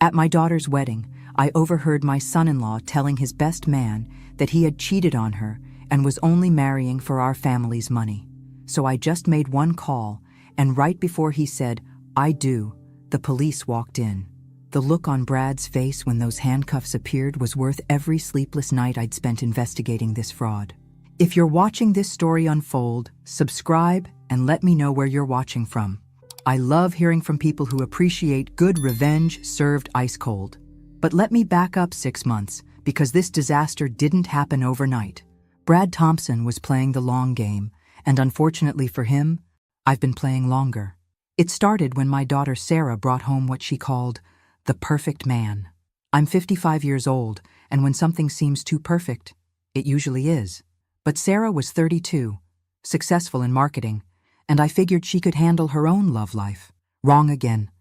At my daughter's wedding, I overheard my son-in-law telling his best man that he had cheated on her and was only marrying for our family's money. So I just made one call, and right before he said, "I do," the police walked in. The look on Brad's face when those handcuffs appeared was worth every sleepless night I'd spent investigating this fraud. If you're watching this story unfold, subscribe and let me know where you're watching from. I love hearing from people who appreciate good revenge served ice cold. But let me back up 6 months, because this disaster didn't happen overnight. Brad Thompson was playing the long game, and unfortunately for him, I've been playing longer. It started when my daughter Sarah brought home what she called the perfect man. I'm 55 years old, and when something seems too perfect, it usually is. But Sarah was 32, successful in marketing, and I figured she could handle her own love life. Wrong again.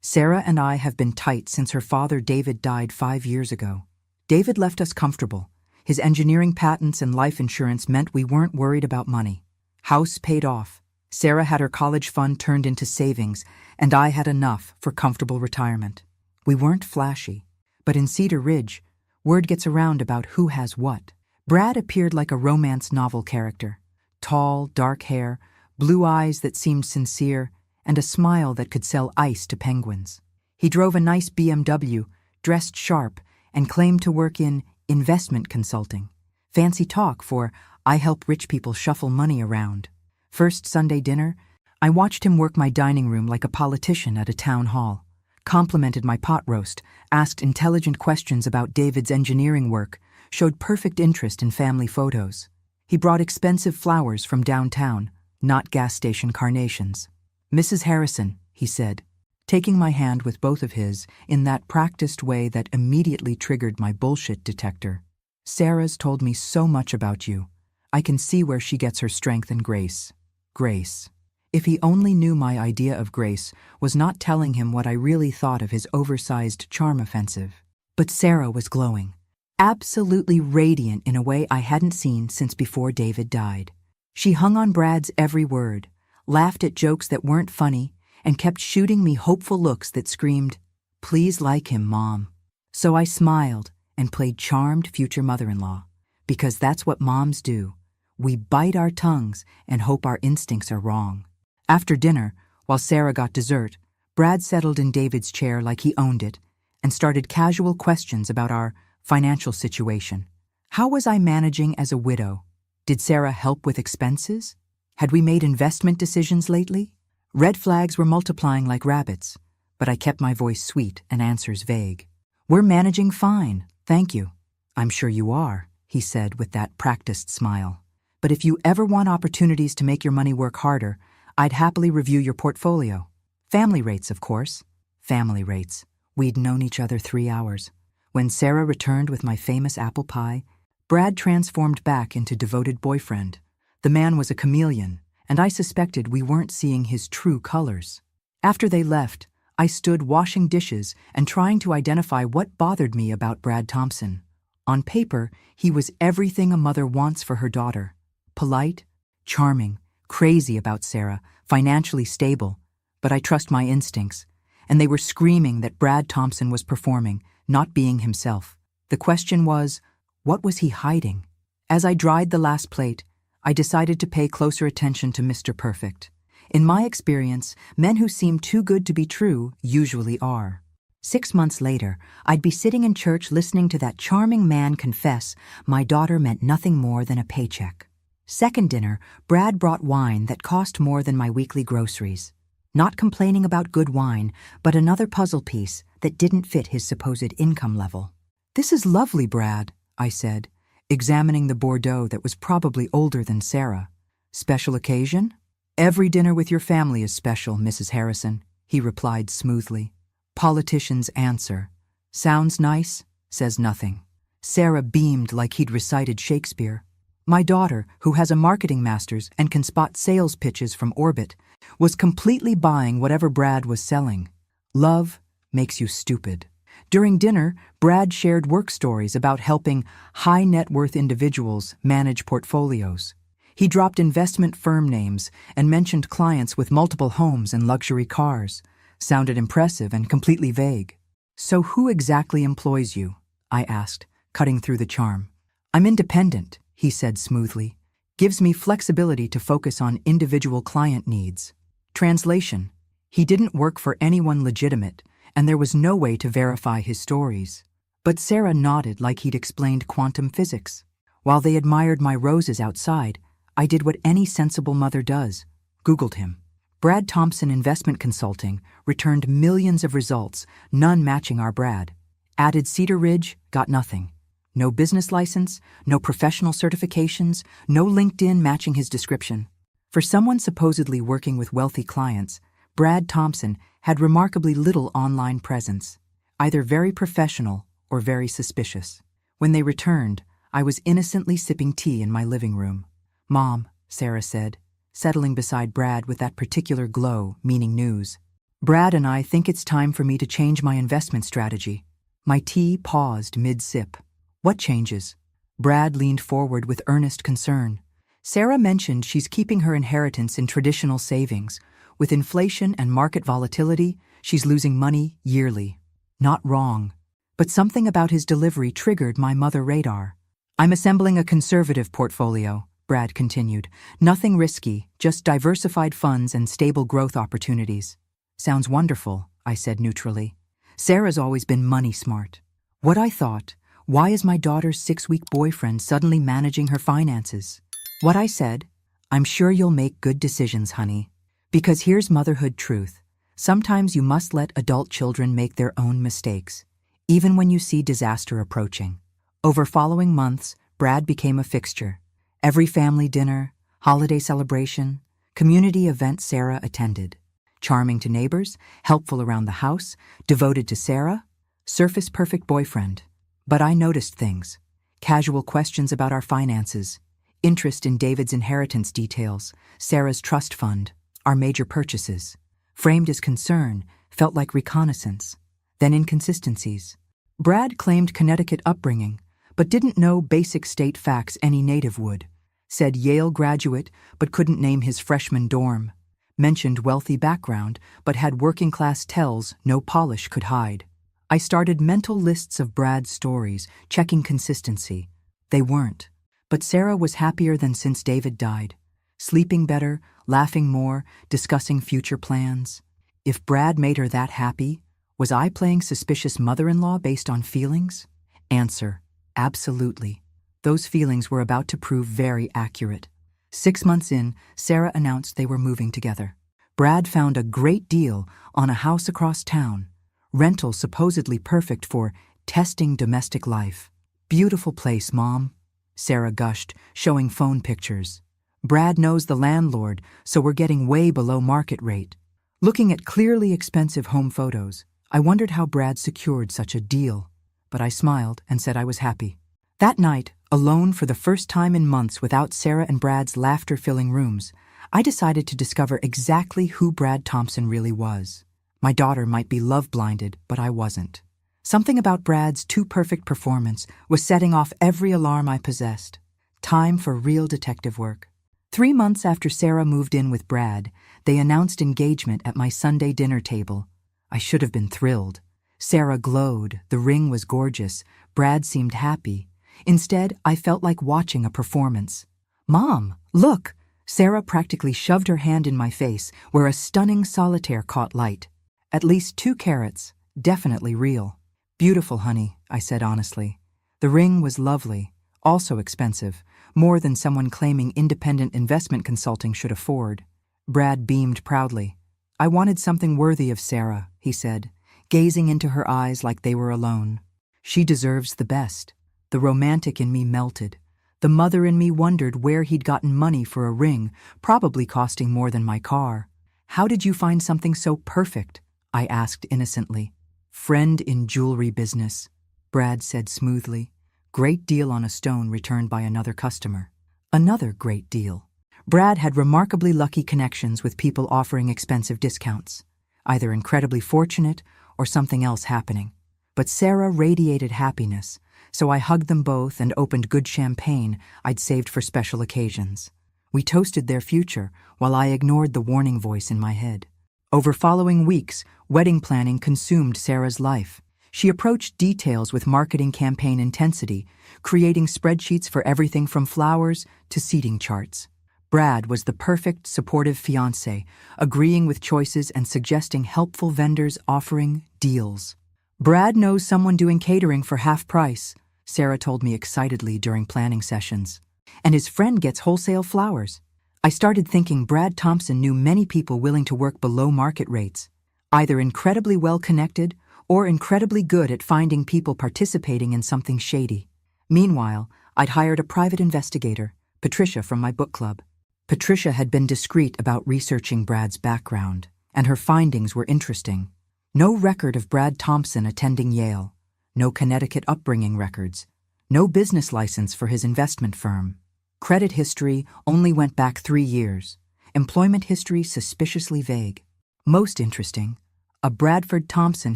Sarah and I have been tight since her father David died 5 years ago. David left us comfortable. His engineering patents and life insurance meant we weren't worried about money. House paid off. Sarah had her college fund turned into savings, and I had enough for comfortable retirement. We weren't flashy, but in Cedar Ridge, word gets around about who has what. Brad appeared like a romance novel character. Tall, dark hair, blue eyes that seemed sincere, and a smile that could sell ice to penguins. He drove a nice BMW, dressed sharp, and claimed to work in investment consulting. Fancy talk for I help rich people shuffle money around. First Sunday dinner, I watched him work my dining room like a politician at a town hall, complimented my pot roast, asked intelligent questions about David's engineering work, showed perfect interest in family photos. He brought expensive flowers from downtown, not gas station carnations. "Mrs. Harrison," he said, taking my hand with both of his in that practiced way that immediately triggered my bullshit detector. "Sarah's told me so much about you. I can see where she gets her strength and grace." Grace. If he only knew my idea of grace was not telling him what I really thought of his oversized charm offensive. But Sarah was glowing, absolutely radiant in a way I hadn't seen since before David died. She hung on Brad's every word, laughed at jokes that weren't funny, and kept shooting me hopeful looks that screamed, "Please like him, Mom." So I smiled and played charmed future mother-in-law, because that's what moms do. We bite our tongues and hope our instincts are wrong. After dinner, while Sarah got dessert, Brad settled in David's chair like he owned it and started casual questions about our financial situation. How was I managing as a widow? Did Sarah help with expenses? Had we made investment decisions lately? Red flags were multiplying like rabbits, but I kept my voice sweet and answers vague. "We're managing fine, thank you." "I'm sure you are," he said with that practiced smile. "But if you ever want opportunities to make your money work harder, I'd happily review your portfolio. Family rates, of course." Family rates. We'd known each other 3 hours. When Sarah returned with my famous apple pie, Brad transformed back into devoted boyfriend. The man was a chameleon, and I suspected we weren't seeing his true colors. After they left, I stood washing dishes and trying to identify what bothered me about Brad Thompson. On paper, he was everything a mother wants for her daughter. Polite, charming, crazy about Sarah, financially stable, but I trust my instincts, and they were screaming that Brad Thompson was performing, not being himself. The question was, what was he hiding? As I dried the last plate, I decided to pay closer attention to Mr. Perfect. In my experience, men who seem too good to be true usually are. 6 months later, I'd be sitting in church listening to that charming man confess my daughter meant nothing more than a paycheck. Second dinner, Brad brought wine that cost more than my weekly groceries. Not complaining about good wine, but another puzzle piece that didn't fit his supposed income level. "This is lovely, Brad," I said, examining the Bordeaux that was probably older than Sarah. "Special occasion?" "Every dinner with your family is special, Mrs. Harrison," he replied smoothly. Politicians answer. "Sounds nice," says nothing. Sarah beamed like he'd recited Shakespeare. My daughter, who has a marketing master's and can spot sales pitches from orbit, was completely buying whatever Brad was selling. Love makes you stupid. During dinner, Brad shared work stories about helping high-net-worth individuals manage portfolios. He dropped investment firm names and mentioned clients with multiple homes and luxury cars. Sounded impressive and completely vague. "So who exactly employs you?" I asked, cutting through the charm. "I'm independent," he said smoothly. "Gives me flexibility to focus on individual client needs." Translation: he didn't work for anyone legitimate, and there was no way to verify his stories. But Sarah nodded like he'd explained quantum physics. While they admired my roses outside, I did what any sensible mother does: Googled him. Brad Thompson Investment Consulting returned millions of results, none matching our Brad. Added Cedar Ridge, got nothing. No business license, no professional certifications, no LinkedIn matching his description. For someone supposedly working with wealthy clients, Brad Thompson had remarkably little online presence, either very professional or very suspicious. When they returned, I was innocently sipping tea in my living room. "Mom," Sarah said, settling beside Brad with that particular glow, meaning news. "Brad and I think it's time for me to change my investment strategy." My tea paused mid-sip. "What changes?" Brad leaned forward with earnest concern. "Sarah mentioned she's keeping her inheritance in traditional savings. With inflation and market volatility, she's losing money yearly." Not wrong. But something about his delivery triggered my mother radar. "I'm assembling a conservative portfolio," Brad continued. "Nothing risky, just diversified funds and stable growth opportunities." "Sounds wonderful," I said neutrally. Sarah's always been money smart. What I thought: why is my daughter's 6-week boyfriend suddenly managing her finances? What I said: "I'm sure you'll make good decisions, honey. Because here's motherhood truth. Sometimes you must let adult children make their own mistakes, even when you see disaster approaching." Over following months, Brad became a fixture. Every family dinner, holiday celebration, community event Sarah attended. Charming to neighbors, helpful around the house, devoted to Sarah, surface-perfect boyfriend. But I noticed things. Casual questions about our finances, interest in David's inheritance details, Sarah's trust fund, our major purchases. Framed as concern, felt like reconnaissance. Then inconsistencies. Brad claimed Connecticut upbringing, but didn't know basic state facts any native would. Said Yale graduate, but couldn't name his freshman dorm. Mentioned wealthy background, but had working-class tells no polish could hide. I started mental lists of Brad's stories, checking consistency. They weren't. But Sarah was happier than since David died. Sleeping better, laughing more, discussing future plans. If Brad made her that happy, was I playing suspicious mother-in-law based on feelings? Answer: absolutely. Those feelings were about to prove very accurate. 6 months in, Sarah announced they were moving together. Brad found a great deal on a house across town. Rental supposedly perfect for testing domestic life. "Beautiful place, Mom," Sarah gushed, showing phone pictures. "Brad knows the landlord, so we're getting way below market rate." Looking at clearly expensive home photos, I wondered how Brad secured such a deal. But I smiled and said I was happy. That night, alone for the first time in months without Sarah and Brad's laughter-filling rooms, I decided to discover exactly who Brad Thompson really was. My daughter might be love-blinded, but I wasn't. Something about Brad's too-perfect performance was setting off every alarm I possessed. Time for real detective work. 3 months after Sarah moved in with Brad, they announced engagement at my Sunday dinner table. I should have been thrilled. Sarah glowed, the ring was gorgeous, Brad seemed happy. Instead, I felt like watching a performance. "Mom, look!" Sarah practically shoved her hand in my face, where a stunning solitaire caught light. At least 2 carats, definitely real. "Beautiful, honey," I said honestly. The ring was lovely, also expensive, more than someone claiming independent investment consulting should afford. Brad beamed proudly. "I wanted something worthy of Sarah," he said, gazing into her eyes like they were alone. "She deserves the best." The romantic in me melted. The mother in me wondered where he'd gotten money for a ring, probably costing more than my car. "How did you find something so perfect?" I asked innocently. "Friend in jewelry business," Brad said smoothly. Great deal on a stone returned by another customer. Another great deal. Brad had remarkably lucky connections with people offering expensive discounts. Either incredibly fortunate or something else happening. But Sarah radiated happiness, so I hugged them both and opened good champagne I'd saved for special occasions. We toasted their future while I ignored the warning voice in my head. Over following weeks, wedding planning consumed Sarah's life. She approached details with marketing campaign intensity, creating spreadsheets for everything from flowers to seating charts. Brad was the perfect, supportive fiancé, agreeing with choices and suggesting helpful vendors offering deals. Brad knows someone doing catering for half price, Sarah told me excitedly during planning sessions. And his friend gets wholesale flowers. I started thinking Brad Thompson knew many people willing to work below market rates, either incredibly well connected or incredibly good at finding people participating in something shady. Meanwhile, I'd hired a private investigator, Patricia from my book club. Patricia had been discreet about researching Brad's background, and her findings were interesting. No record of Brad Thompson attending Yale, no Connecticut upbringing records, no business license for his investment firm. Credit history only went back 3 years. Employment history suspiciously vague. Most interesting, a Bradford Thompson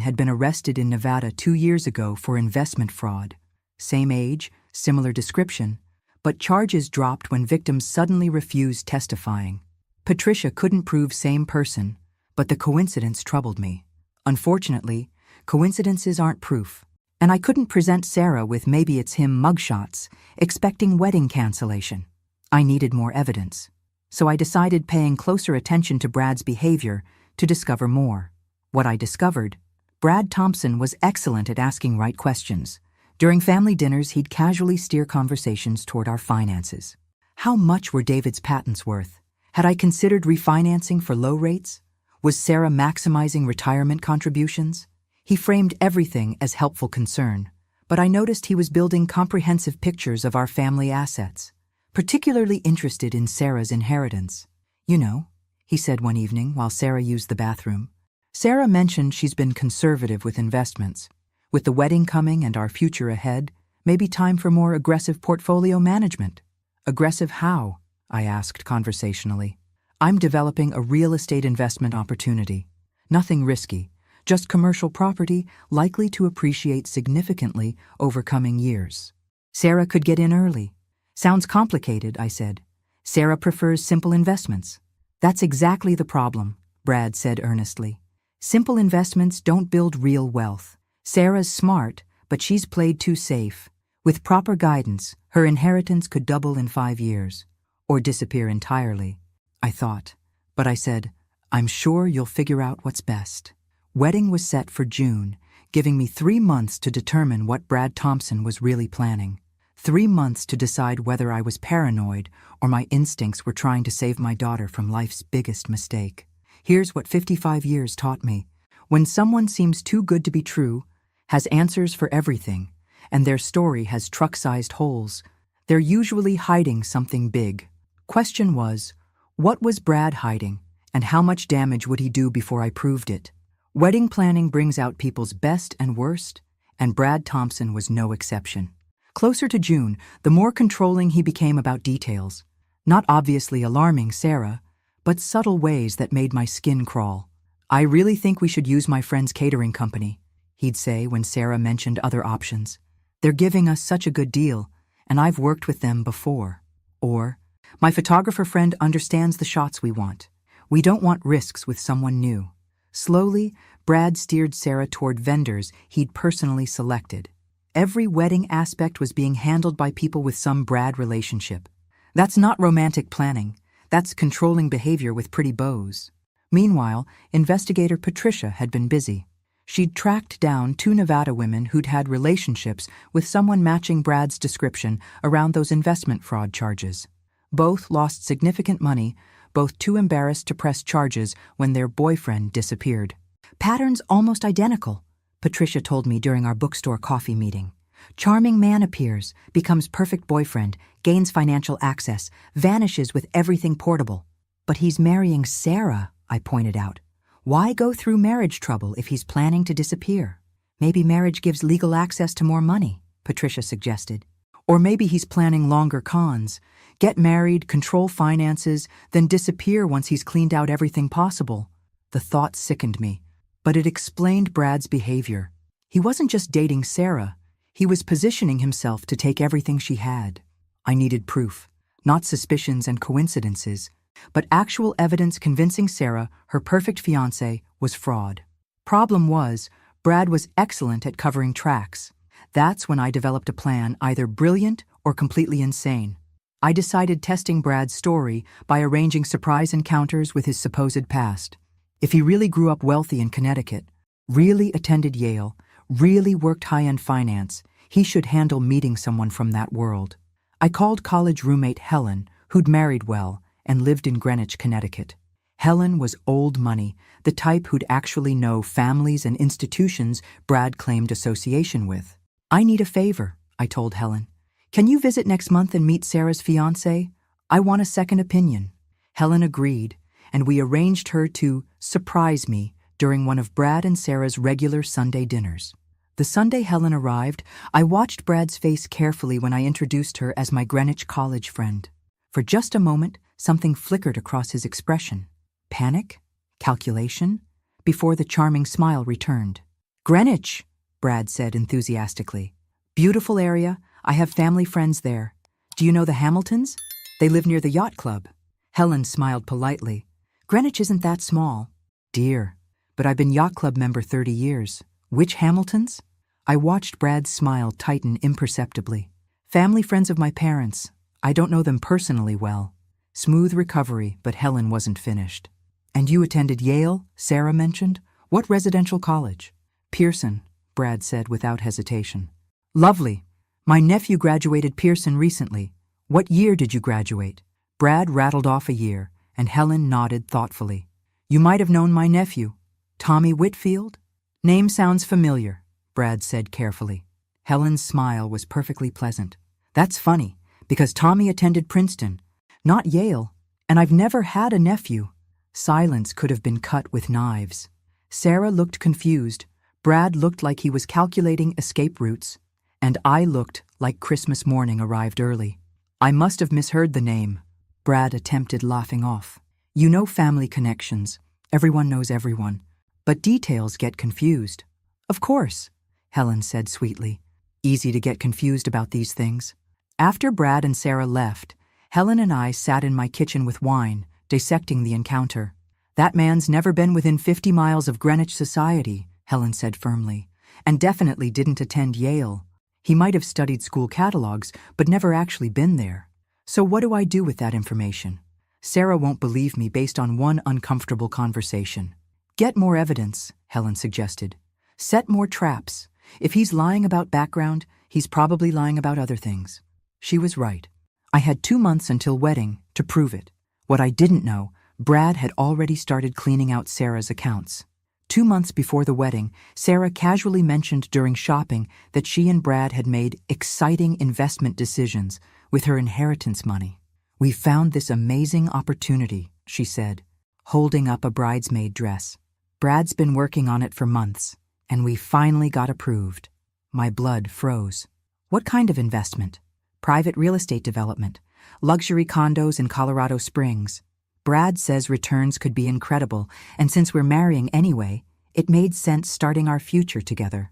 had been arrested in Nevada 2 years ago for investment fraud. Same age, similar description, but charges dropped when victims suddenly refused testifying. Patricia couldn't prove same person, but the coincidence troubled me. Unfortunately, coincidences aren't proof, and I couldn't present Sarah with maybe it's him mugshots, expecting wedding cancellation. I needed more evidence, so I decided paying closer attention to Brad's behavior to discover more. What I discovered, Brad Thompson was excellent at asking right questions. During family dinners, he'd casually steer conversations toward our finances. How much were David's patents worth? Had I considered refinancing for low rates? Was Sarah maximizing retirement contributions? He framed everything as helpful concern, but I noticed he was building comprehensive pictures of our family assets, particularly interested in Sarah's inheritance. You know, he said one evening while Sarah used the bathroom. Sarah mentioned she's been conservative with investments. With the wedding coming and our future ahead, maybe time for more aggressive portfolio management. Aggressive how? I asked conversationally. I'm developing a real estate investment opportunity. Nothing risky, just commercial property likely to appreciate significantly over coming years. Sarah could get in early. Sounds complicated, I said. Sarah prefers simple investments. That's exactly the problem, Brad said earnestly. Simple investments don't build real wealth. Sarah's smart, but she's played too safe. With proper guidance, her inheritance could double in 5 years, or disappear entirely, I thought. But I said, I'm sure you'll figure out what's best. Wedding was set for June, giving me 3 months to determine what Brad Thompson was really planning. 3 months to decide whether I was paranoid or my instincts were trying to save my daughter from life's biggest mistake. Here's what 55 years taught me. When someone seems too good to be true, has answers for everything, and their story has truck-sized holes, they're usually hiding something big. Question was, what was Brad hiding, and how much damage would he do before I proved it? Wedding planning brings out people's best and worst, and Brad Thompson was no exception. Closer to June, the more controlling he became about details. Not obviously alarming Sarah, but subtle ways that made my skin crawl. I really think we should use my friend's catering company, he'd say when Sarah mentioned other options. They're giving us such a good deal, and I've worked with them before. Or, my photographer friend understands the shots we want. We don't want risks with someone new. Slowly, Brad steered Sarah toward vendors he'd personally selected. Every wedding aspect was being handled by people with some Brad relationship. That's not romantic planning. That's controlling behavior with pretty bows. Meanwhile, investigator Patricia had been busy. She'd tracked down 2 Nevada women who'd had relationships with someone matching Brad's description around those investment fraud charges. Both lost significant money, both too embarrassed to press charges when their boyfriend disappeared. Patterns almost identical, Patricia told me during our bookstore coffee meeting. Charming man appears, becomes perfect boyfriend, gains financial access, vanishes with everything portable. But he's marrying Sarah, I pointed out. Why go through marriage trouble if he's planning to disappear? Maybe marriage gives legal access to more money, Patricia suggested. Or maybe he's planning longer cons. Get married, control finances, then disappear once he's cleaned out everything possible. The thought sickened me, but it explained Brad's behavior. He wasn't just dating Sarah. He was positioning himself to take everything she had. I needed proof, not suspicions and coincidences, but actual evidence convincing Sarah her perfect fiancé was fraud. Problem was, Brad was excellent at covering tracks. That's when I developed a plan, either brilliant or completely insane. I decided testing Brad's story by arranging surprise encounters with his supposed past. If he really grew up wealthy in Connecticut, really attended Yale, really worked high-end finance, he should handle meeting someone from that world. I called college roommate Helen, who'd married well and lived in Greenwich, Connecticut. Helen was old money, the type who'd actually know families and institutions Brad claimed association with. "I need a favor," I told Helen. "Can you visit next month and meet Sarah's fiancé? I want a second opinion." Helen agreed, and we arranged her to surprise me during one of Brad and Sarah's regular Sunday dinners. The Sunday Helen arrived, I watched Brad's face carefully when I introduced her as my Greenwich college friend. For just a moment, something flickered across his expression. Panic? Calculation? Before the charming smile returned. "Greenwich," Brad said enthusiastically. "Beautiful area. I have family friends there. Do you know the Hamiltons? They live near the yacht club." Helen smiled politely. "Greenwich isn't that small." "Dear, but I've been yacht club member 30 years. Which Hamiltons?" I watched Brad's smile tighten imperceptibly. "Family friends of my parents. I don't know them personally well." Smooth recovery, but Helen wasn't finished. "And you attended Yale?" Sarah mentioned. "What residential college?" "Pearson," Brad said without hesitation. "Lovely. My nephew graduated Pearson recently. What year did you graduate?" Brad rattled off a year, and Helen nodded thoughtfully. "You might have known my nephew. Tommy Whitfield?" "Name sounds familiar," Brad said carefully. Helen's smile was perfectly pleasant. "That's funny, because Tommy attended Princeton, not Yale, and I've never had a nephew." Silence could have been cut with knives. Sarah looked confused, Brad looked like he was calculating escape routes, and I looked like Christmas morning arrived early. "I must have misheard the name," Brad attempted laughing off. "You know family connections. Everyone knows everyone. But details get confused." "Of course," Helen said sweetly. "Easy to get confused about these things." After Brad and Sarah left, Helen and I sat in my kitchen with wine, dissecting the encounter. "That man's never been within 50 miles of Greenwich society," Helen said firmly, "and definitely didn't attend Yale. He might have studied school catalogs, but never actually been there. So what do I do with that information? Sarah won't believe me based on one uncomfortable conversation." "Get more evidence," Helen suggested. "Set more traps. If he's lying about background, he's probably lying about other things." She was right. I had 2 months until wedding to prove it. What I didn't know, Brad had already started cleaning out Sarah's accounts. 2 months before the wedding, Sarah casually mentioned during shopping that she and Brad had made exciting investment decisions with her inheritance money. "We found this amazing opportunity," she said, holding up a bridesmaid dress. "Brad's been working on it for months, and we finally got approved." My blood froze. "What kind of investment?" "Private real estate development. Luxury condos in Colorado Springs. Brad says returns could be incredible, and since we're marrying anyway, it made sense starting our future together."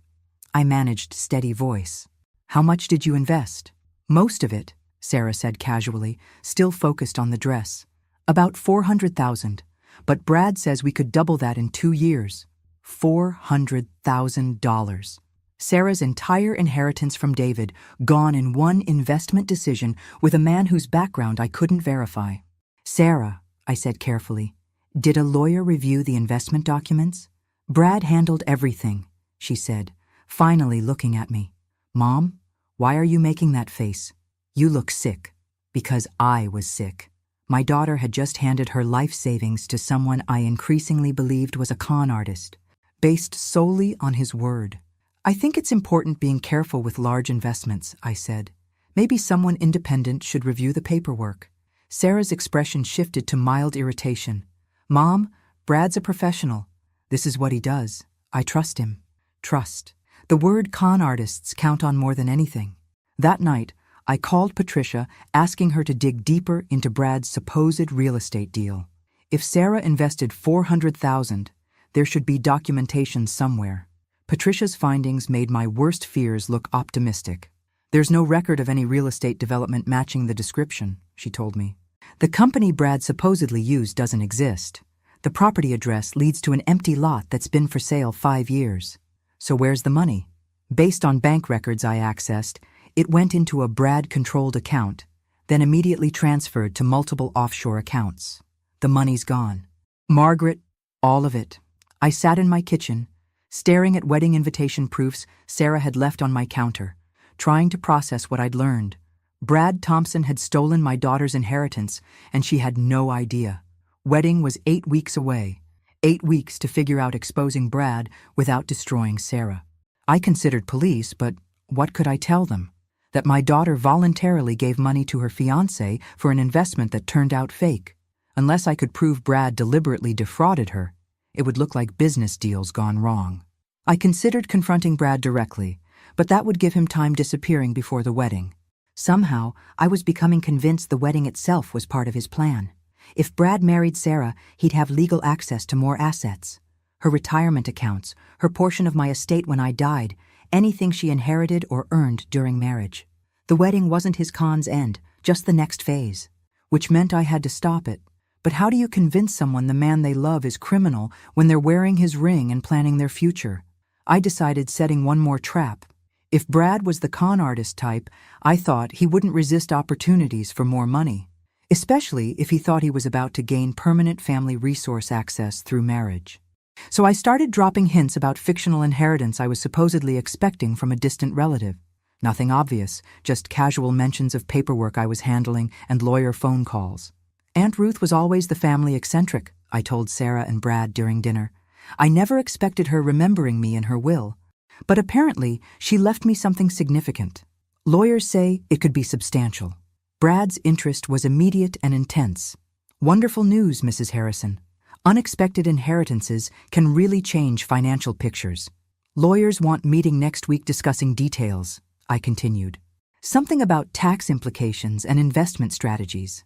I managed steady voice. "How much did you invest?" "Most of it," Sarah said casually, still focused on the dress. "About $400,000. But Brad says we could double that in 2 years. $400,000. Sarah's entire inheritance from David gone in one investment decision with a man whose background I couldn't verify. "Sarah," I said carefully, "did a lawyer review the investment documents?" "Brad handled everything," she said, finally looking at me. "Mom, why are you making that face? You look sick." Because I was sick. My daughter had just handed her life savings to someone I increasingly believed was a con artist, based solely on his word. "I think it's important being careful with large investments," I said. "Maybe someone independent should review the paperwork." Sarah's expression shifted to mild irritation. "Mom, Brad's a professional. This is what he does. I trust him." Trust. The word con artists count on more than anything. That night, I called Patricia, asking her to dig deeper into Brad's supposed real estate deal. If Sarah invested $400,000, there should be documentation somewhere. Patricia's findings made my worst fears look optimistic. "There's no record of any real estate development matching the description," she told me. "The company Brad supposedly used doesn't exist. The property address leads to an empty lot that's been for sale 5 years. So where's the money? Based on bank records I accessed, it went into a Brad-controlled account, then immediately transferred to multiple offshore accounts. The money's gone. Margaret, all of it. I sat in my kitchen, staring at wedding invitation proofs Sarah had left on my counter, trying to process what I'd learned. Brad Thompson had stolen my daughter's inheritance, and she had no idea. Wedding was 8 weeks away. 8 weeks to figure out exposing Brad without destroying Sarah. I considered police, but what could I tell them? That my daughter voluntarily gave money to her fiancé for an investment that turned out fake. Unless I could prove Brad deliberately defrauded her, it would look like business deals gone wrong. I considered confronting Brad directly, but that would give him time disappearing before the wedding. Somehow, I was becoming convinced the wedding itself was part of his plan. If Brad married Sarah, he'd have legal access to more assets. Her retirement accounts, her portion of my estate when I died, anything she inherited or earned during marriage. The wedding wasn't his con's end, just the next phase, which meant I had to stop it. But how do you convince someone the man they love is criminal when they're wearing his ring and planning their future? I decided setting one more trap. If Brad was the con artist type, I thought he wouldn't resist opportunities for more money, especially if he thought he was about to gain permanent family resource access through marriage. So I started dropping hints about fictional inheritance I was supposedly expecting from a distant relative. Nothing obvious, just casual mentions of paperwork I was handling and lawyer phone calls. Aunt Ruth was always the family eccentric, I told Sarah and Brad during dinner. I never expected her remembering me in her will. But apparently, she left me something significant. Lawyers say it could be substantial. Brad's interest was immediate and intense. Wonderful news, Mrs. Harrison. Unexpected inheritances can really change financial pictures. Lawyers want meeting next week discussing details, I continued. Something about tax implications and investment strategies.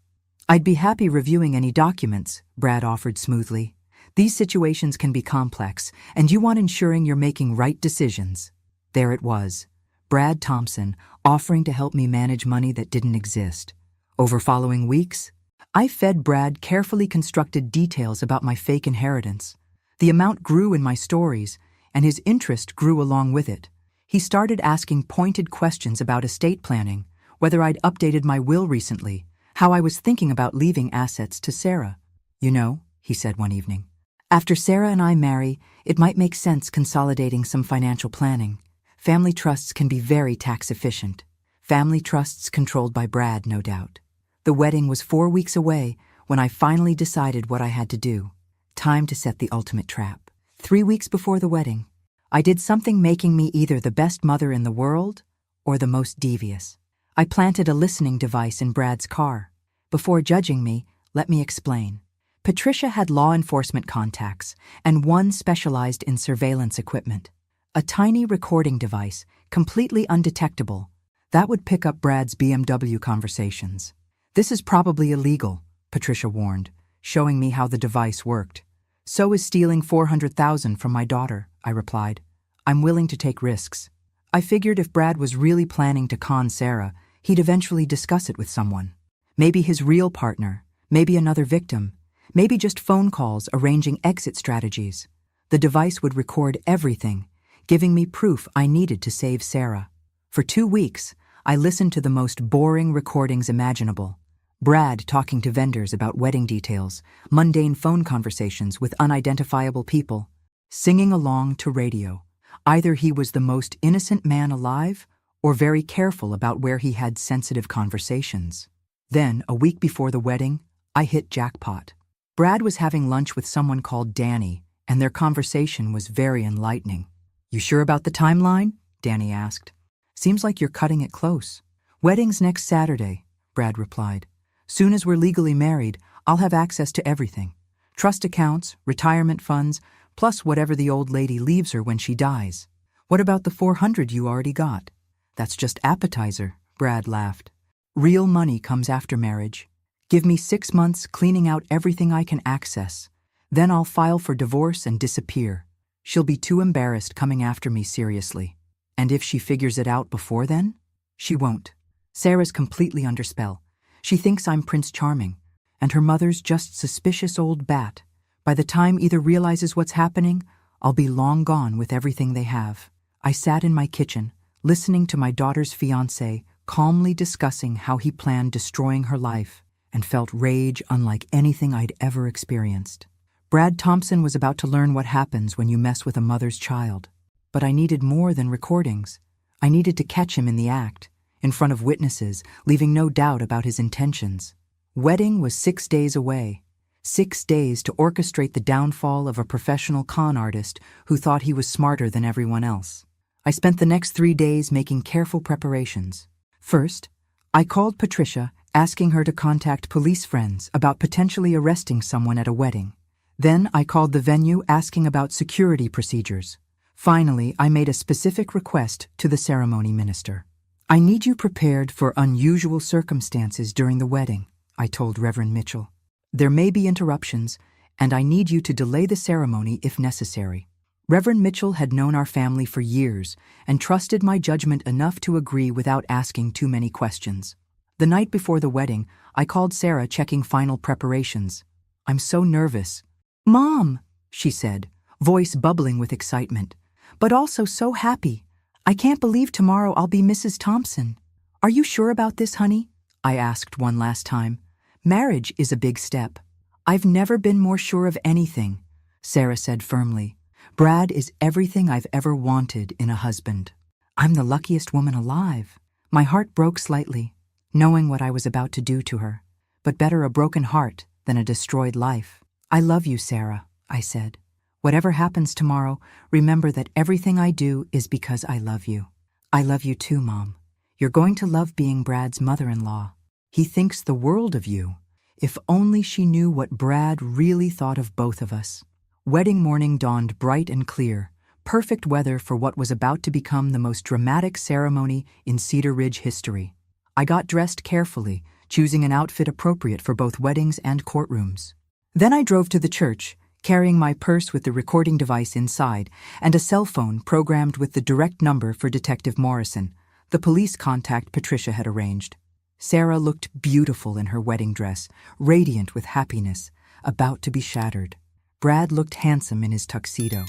I'd be happy reviewing any documents, Brad offered smoothly. These situations can be complex, and you want ensuring you're making right decisions. There it was, Brad Thompson offering to help me manage money that didn't exist. Over following weeks, I fed Brad carefully constructed details about my fake inheritance. The amount grew in my stories, and his interest grew along with it. He started asking pointed questions about estate planning, whether I'd updated my will recently, how I was thinking about leaving assets to Sarah. You know, he said one evening, after Sarah and I marry, it might make sense consolidating some financial planning. Family trusts can be very tax efficient. Family trusts controlled by Brad, no doubt. The wedding was 4 weeks away when I finally decided what I had to do. Time to set the ultimate trap. 3 weeks before the wedding, I did something making me either the best mother in the world or the most devious. I planted a listening device in Brad's car. Before judging me, let me explain. Patricia had law enforcement contacts, and one specialized in surveillance equipment. A tiny recording device, completely undetectable, that would pick up Brad's BMW conversations. This is probably illegal, Patricia warned, showing me how the device worked. So is stealing $400,000 from my daughter, I replied. I'm willing to take risks. I figured if Brad was really planning to con Sarah, he'd eventually discuss it with someone. Maybe his real partner, maybe another victim, maybe just phone calls arranging exit strategies. The device would record everything, giving me proof I needed to save Sarah. For 2 weeks, I listened to the most boring recordings imaginable. Brad talking to vendors about wedding details, mundane phone conversations with unidentifiable people, singing along to radio. Either he was the most innocent man alive or very careful about where he had sensitive conversations. Then, a week before the wedding, I hit jackpot. Brad was having lunch with someone called Danny, and their conversation was very enlightening. You sure about the timeline? Danny asked. Seems like you're cutting it close. Wedding's next Saturday, Brad replied. Soon as we're legally married, I'll have access to everything. Trust accounts, retirement funds, plus whatever the old lady leaves her when she dies. What about the $400 you already got? That's just appetizer, Brad laughed. Real money comes after marriage. Give me 6 months cleaning out everything I can access. Then I'll file for divorce and disappear. She'll be too embarrassed coming after me seriously. And if she figures it out before then? She won't. Sarah's completely under spell. She thinks I'm Prince Charming, and her mother's just suspicious old bat. By the time either realizes what's happening, I'll be long gone with everything they have. I sat in my kitchen, listening to my daughter's fiancé calmly discussing how he planned destroying her life, and felt rage unlike anything I'd ever experienced. Brad Thompson was about to learn what happens when you mess with a mother's child. But I needed more than recordings. I needed to catch him in the act, in front of witnesses, leaving no doubt about his intentions. Wedding was 6 days away. 6 days to orchestrate the downfall of a professional con artist who thought he was smarter than everyone else. I spent the next 3 days making careful preparations. First, I called Patricia, asking her to contact police friends about potentially arresting someone at a wedding. Then I called the venue asking about security procedures. Finally, I made a specific request to the ceremony minister. I need you prepared for unusual circumstances during the wedding, I told Reverend Mitchell. There may be interruptions, and I need you to delay the ceremony if necessary. Reverend Mitchell had known our family for years and trusted my judgment enough to agree without asking too many questions. The night before the wedding, I called Sarah checking final preparations. "I'm so nervous." "Mom," she said, voice bubbling with excitement, "but also so happy. I can't believe tomorrow I'll be Mrs. Thompson." "Are you sure about this, honey?" I asked one last time. "Marriage is a big step." "I've never been more sure of anything," Sarah said firmly. "Brad is everything I've ever wanted in a husband. I'm the luckiest woman alive." My heart broke slightly, knowing what I was about to do to her. But better a broken heart than a destroyed life. "I love you, Sarah," I said. "Whatever happens tomorrow, remember that everything I do is because I love you." "I love you too, Mom. You're going to love being Brad's mother-in-law. He thinks the world of you." If only she knew what Brad really thought of both of us. Wedding morning dawned bright and clear, perfect weather for what was about to become the most dramatic ceremony in Cedar Ridge history. I got dressed carefully, choosing an outfit appropriate for both weddings and courtrooms. Then I drove to the church, carrying my purse with the recording device inside and a cell phone programmed with the direct number for Detective Morrison, the police contact Patricia had arranged. Sarah looked beautiful in her wedding dress, radiant with happiness, about to be shattered. Brad looked handsome in his tuxedo,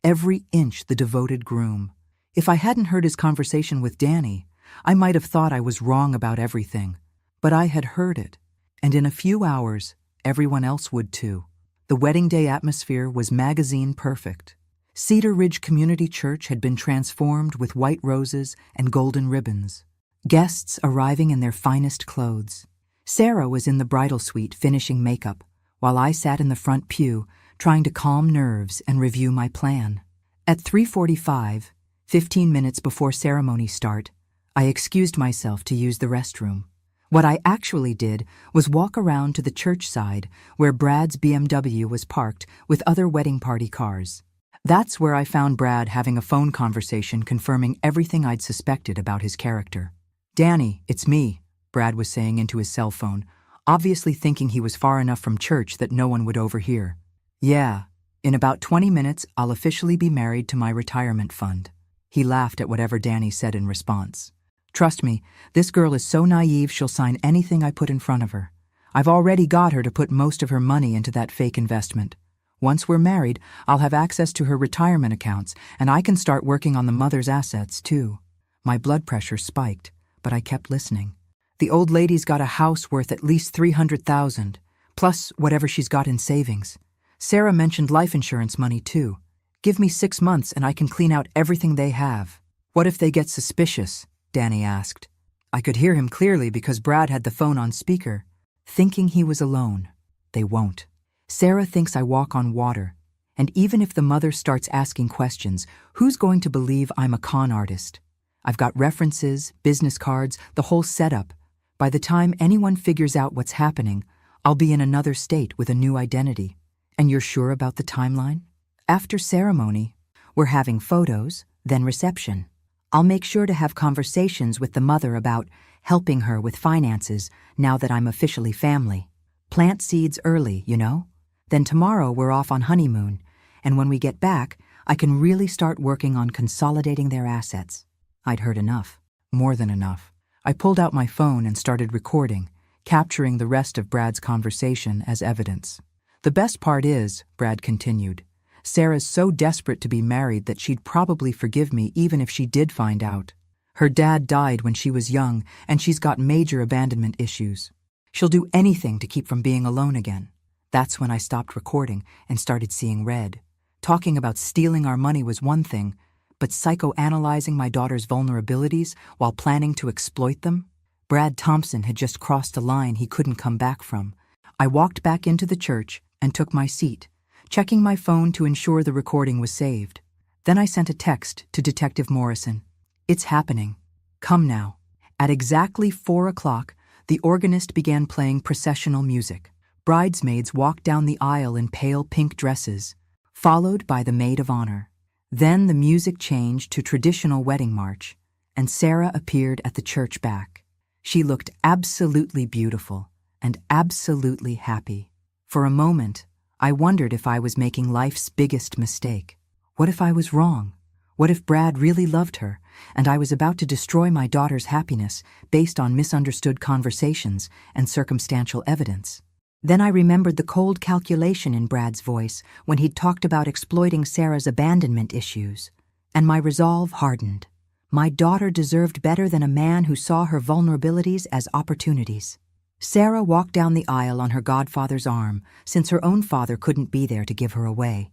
every inch the devoted groom. If I hadn't heard his conversation with Danny, I might have thought I was wrong about everything. But I had heard it, and in a few hours, everyone else would too. The wedding day atmosphere was magazine perfect. Cedar Ridge Community Church had been transformed with white roses and golden ribbons. Guests arriving in their finest clothes. Sarah was in the bridal suite finishing makeup, while I sat in the front pew, trying to calm nerves and review my plan. At 3:45, 15 minutes before ceremony start, I excused myself to use the restroom. What I actually did was walk around to the church side where Brad's BMW was parked with other wedding party cars. That's where I found Brad having a phone conversation confirming everything I'd suspected about his character. "Danny, it's me," Brad was saying into his cell phone, obviously thinking he was far enough from church that no one would overhear. "Yeah, in about 20 minutes I'll officially be married to my retirement fund." He laughed at whatever Danny said in response. "Trust me, this girl is so naive she'll sign anything I put in front of her. I've already got her to put most of her money into that fake investment. Once we're married, I'll have access to her retirement accounts, and I can start working on the mother's assets too." My blood pressure spiked, but I kept listening. "The old lady's got a house worth at least $300,000, plus whatever she's got in savings. Sarah mentioned life insurance money too. Give me 6 months and I can clean out everything they have." "What if they get suspicious?" Danny asked. I could hear him clearly because Brad had the phone on speaker, thinking he was alone. "They won't. Sarah thinks I walk on water, and even if the mother starts asking questions, who's going to believe I'm a con artist? I've got references, business cards, the whole setup. By the time anyone figures out what's happening, I'll be in another state with a new identity." "And you're sure about the timeline?" "After ceremony, we're having photos, then reception. I'll make sure to have conversations with the mother about helping her with finances now that I'm officially family. Plant seeds early, you know? Then tomorrow we're off on honeymoon, and when we get back, I can really start working on consolidating their assets." I'd heard enough, more than enough. I pulled out my phone and started recording, capturing the rest of Brad's conversation as evidence. "The best part is," Brad continued, Sarah's so desperate to be married that she'd probably forgive me even if she did find out. Her dad died when she was young, and she's got major abandonment issues. She'll do anything to keep from being alone again. That's when I stopped recording and started seeing red. Talking about stealing our money was one thing, but psychoanalyzing my daughter's vulnerabilities while planning to exploit them? Brad Thompson had just crossed a line he couldn't come back from. I walked back into the church and took my seat, checking my phone to ensure the recording was saved. Then I sent a text to Detective Morrison. "It's happening. Come now." At exactly 4 o'clock, the organist began playing processional music. Bridesmaids walked down the aisle in pale pink dresses, followed by the maid of honor. Then the music changed to traditional wedding march, and Sarah appeared at the church back. She looked absolutely beautiful and absolutely happy. For a moment, I wondered if I was making life's biggest mistake. What if I was wrong? What if Brad really loved her, and I was about to destroy my daughter's happiness based on misunderstood conversations and circumstantial evidence? Then I remembered the cold calculation in Brad's voice when he'd talked about exploiting Sarah's abandonment issues, and my resolve hardened. My daughter deserved better than a man who saw her vulnerabilities as opportunities. Sarah walked down the aisle on her godfather's arm, since her own father couldn't be there to give her away.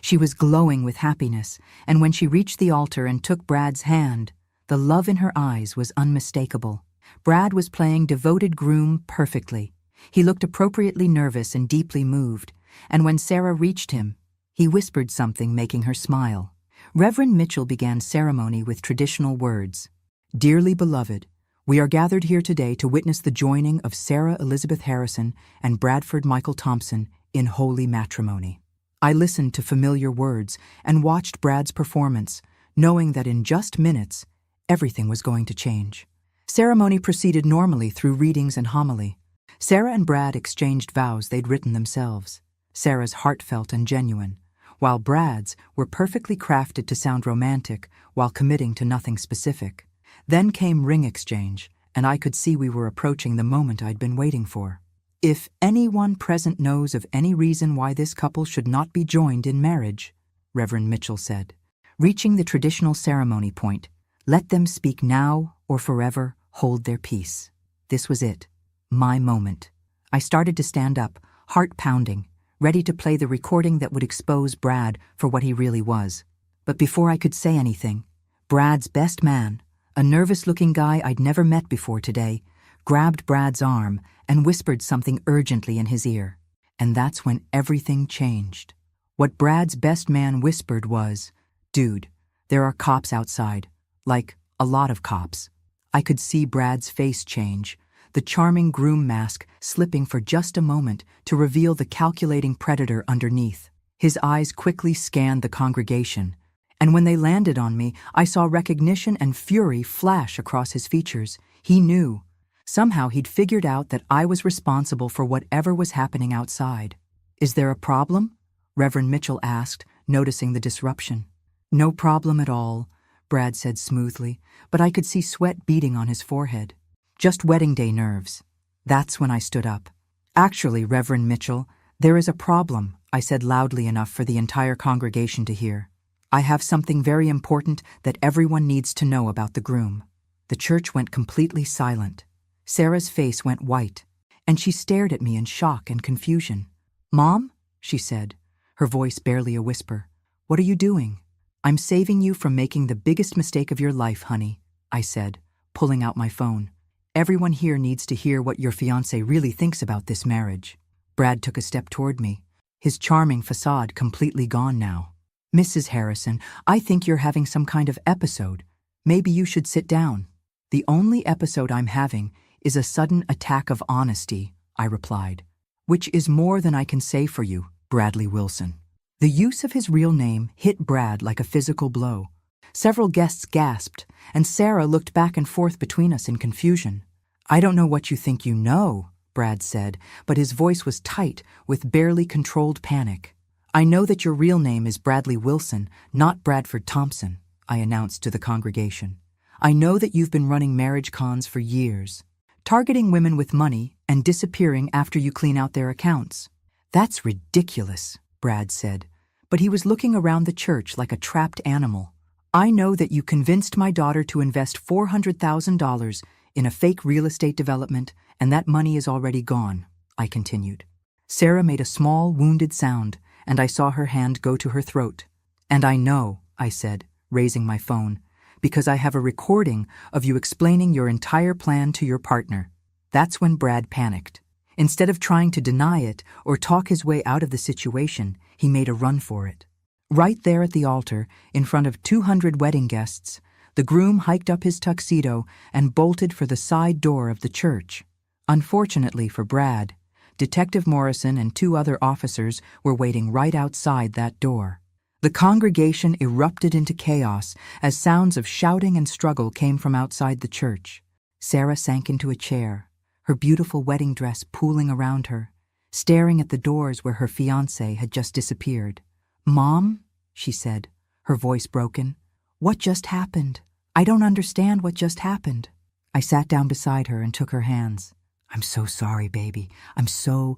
She was glowing with happiness, and when she reached the altar and took Brad's hand, the love in her eyes was unmistakable. Brad was playing devoted groom perfectly. He looked appropriately nervous and deeply moved, and when Sarah reached him, he whispered something, making her smile. Reverend Mitchell began ceremony with traditional words. "Dearly beloved, we are gathered here today to witness the joining of Sarah Elizabeth Harrison and Bradford Michael Thompson in holy matrimony." I listened to familiar words and watched Brad's performance, knowing that in just minutes, everything was going to change. Ceremony proceeded normally through readings and homily. Sarah and Brad exchanged vows they'd written themselves, Sarah's heartfelt and genuine, while Brad's were perfectly crafted to sound romantic while committing to nothing specific. Then came ring exchange, and I could see we were approaching the moment I'd been waiting for. "If anyone present knows of any reason why this couple should not be joined in marriage," Reverend Mitchell said, reaching the traditional ceremony point, "let them speak now or forever hold their peace." This was it, my moment. I started to stand up, heart pounding, ready to play the recording that would expose Brad for what he really was. But before I could say anything, Brad's best man, a nervous-looking guy I'd never met before today, grabbed Brad's arm and whispered something urgently in his ear. And that's when everything changed. What Brad's best man whispered was, "Dude, there are cops outside. Like, a lot of cops." I could see Brad's face change, the charming groom mask slipping for just a moment to reveal the calculating predator underneath. His eyes quickly scanned the congregation, and when they landed on me, I saw recognition and fury flash across his features. He knew. Somehow he'd figured out that I was responsible for whatever was happening outside. "Is there a problem?" Reverend Mitchell asked, noticing the disruption. "No problem at all," Brad said smoothly, but I could see sweat beading on his forehead. "Just wedding day nerves." That's when I stood up. "Actually, Reverend Mitchell, there is a problem," I said loudly enough for the entire congregation to hear. "I have something very important that everyone needs to know about the groom." The church went completely silent. Sarah's face went white, and she stared at me in shock and confusion. "Mom?" she said, her voice barely a whisper. "What are you doing?" "I'm saving you from making the biggest mistake of your life, honey," I said, pulling out my phone. "Everyone here needs to hear what your fiancé really thinks about this marriage." Brad took a step toward me, his charming facade completely gone now. "Mrs. Harrison, I think you're having some kind of episode. Maybe you should sit down." "The only episode I'm having is a sudden attack of honesty," I replied, "which is more than I can say for you, Bradley Wilson." The use of his real name hit Brad like a physical blow. Several guests gasped, and Sarah looked back and forth between us in confusion. "I don't know what you think you know," Brad said, but his voice was tight with barely controlled panic. "I know that your real name is Bradley Wilson, not Bradford Thompson," I announced to the congregation. "I know that you've been running marriage cons for years, targeting women with money and disappearing after you clean out their accounts." "That's ridiculous," Brad said, but he was looking around the church like a trapped animal. I know that you convinced my daughter to invest $400,000 in a fake real estate development, and that money is already gone, I continued. Sarah made a small, wounded sound, and I saw her hand go to her throat. And I know, I said, raising my phone, because I have a recording of you explaining your entire plan to your partner. That's when Brad panicked. Instead of trying to deny it or talk his way out of the situation, he made a run for it. Right there at the altar, in front of 200 wedding guests, the groom hiked up his tuxedo and bolted for the side door of the church. Unfortunately for Brad, Detective Morrison and 2 other officers were waiting right outside that door. The congregation erupted into chaos as sounds of shouting and struggle came from outside the church. Sarah sank into a chair, her beautiful wedding dress pooling around her, staring at the doors where her fiancé had just disappeared. "Mom," she said, her voice broken, "what just happened? I don't understand what just happened." I sat down beside her and took her hands. "I'm so sorry, baby. I'm so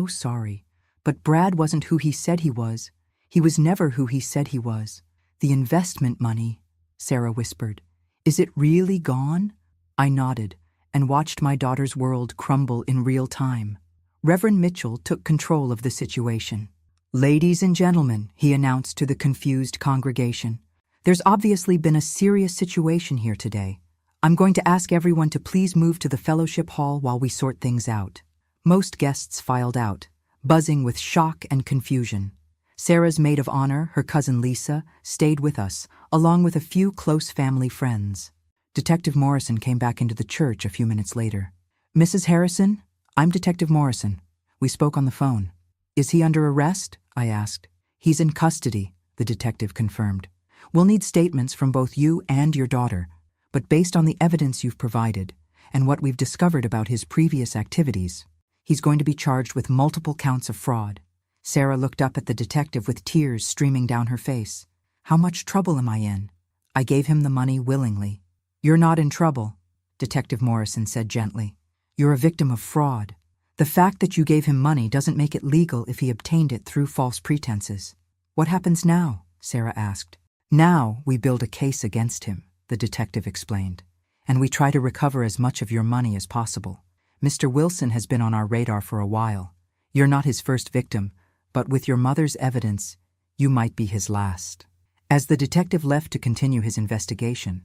sorry. But Brad wasn't who he said he was. He was never who he said he was. The investment money," Sarah whispered. "Is it really gone?" I nodded and watched my daughter's world crumble in real time. Reverend Mitchell took control of the situation. "Ladies and gentlemen," he announced to the confused congregation, "there's obviously been a serious situation here today. I'm going to ask everyone to please move to the fellowship hall while we sort things out." Most guests filed out, buzzing with shock and confusion. Sarah's maid of honor, her cousin Lisa, stayed with us, along with a few close family friends. Detective Morrison came back into the church a few minutes later. "Mrs. Harrison, I'm Detective Morrison. We spoke on the phone." "Is he under arrest?" I asked. "He's in custody," the detective confirmed. "We'll need statements from both you and your daughter, but based on the evidence you've provided and what we've discovered about his previous activities, he's going to be charged with multiple counts of fraud." Sarah looked up at the detective with tears streaming down her face. "How much trouble am I in?" "I gave him the money willingly." "You're not in trouble," Detective Morrison said gently. "You're a victim of fraud. The fact that you gave him money doesn't make it legal if he obtained it through false pretenses." "What happens now?" Sarah asked. "Now we build a case against him," the detective explained, "and we try to recover as much of your money as possible. Mr. Wilson has been on our radar for a while. You're not his first victim, but with your mother's evidence, you might be his last." As the detective left to continue his investigation,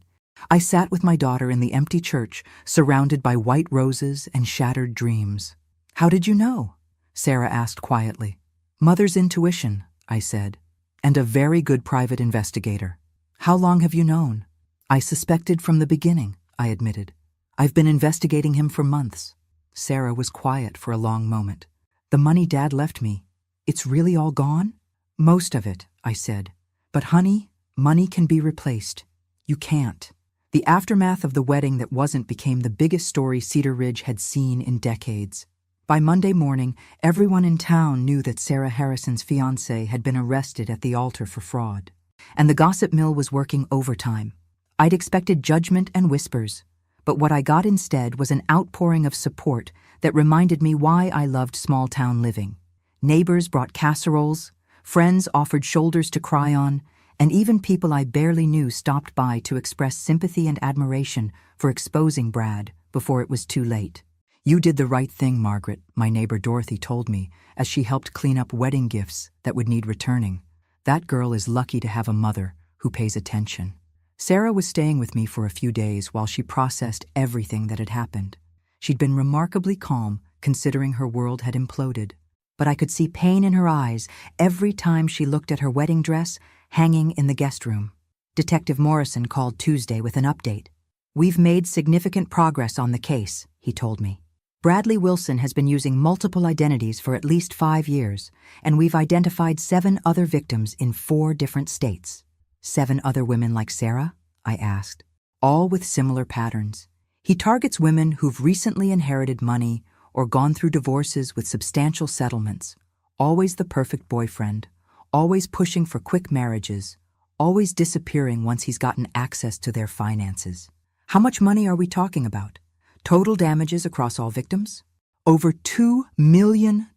I sat with my daughter in the empty church, surrounded by white roses and shattered dreams. "How did you know?" Sarah asked quietly. "Mother's intuition," I said, "and a very good private investigator." "How long have you known?" "I suspected from the beginning," I admitted. "I've been investigating him for months." Sarah was quiet for a long moment. "The money Dad left me, it's really all gone?" "Most of it," I said. "But honey, money can be replaced. You can't." The aftermath of the wedding that wasn't became the biggest story Cedar Ridge had seen in decades. By Monday morning, everyone in town knew that Sarah Harrison's fiancé had been arrested at the altar for fraud, and the gossip mill was working overtime. I'd expected judgment and whispers, but what I got instead was an outpouring of support that reminded me why I loved small-town living. Neighbors brought casseroles, friends offered shoulders to cry on, and even people I barely knew stopped by to express sympathy and admiration for exposing Brad before it was too late. "You did the right thing, Margaret," my neighbor Dorothy told me as she helped clean up wedding gifts that would need returning. "That girl is lucky to have a mother who pays attention." Sarah was staying with me for a few days while she processed everything that had happened. She'd been remarkably calm, considering her world had imploded. But I could see pain in her eyes every time she looked at her wedding dress hanging in the guest room. Detective Morrison called Tuesday with an update. "We've made significant progress on the case," he told me. "Bradley Wilson has been using multiple identities for at least 5 years, and we've identified 7 other victims in 4 different states." "7 other women like Sarah?" I asked. "All with similar patterns. He targets women who've recently inherited money or gone through divorces with substantial settlements. Always the perfect boyfriend, always pushing for quick marriages, always disappearing once he's gotten access to their finances." "How much money are we talking about? Total damages across all victims?" "Over $2 million.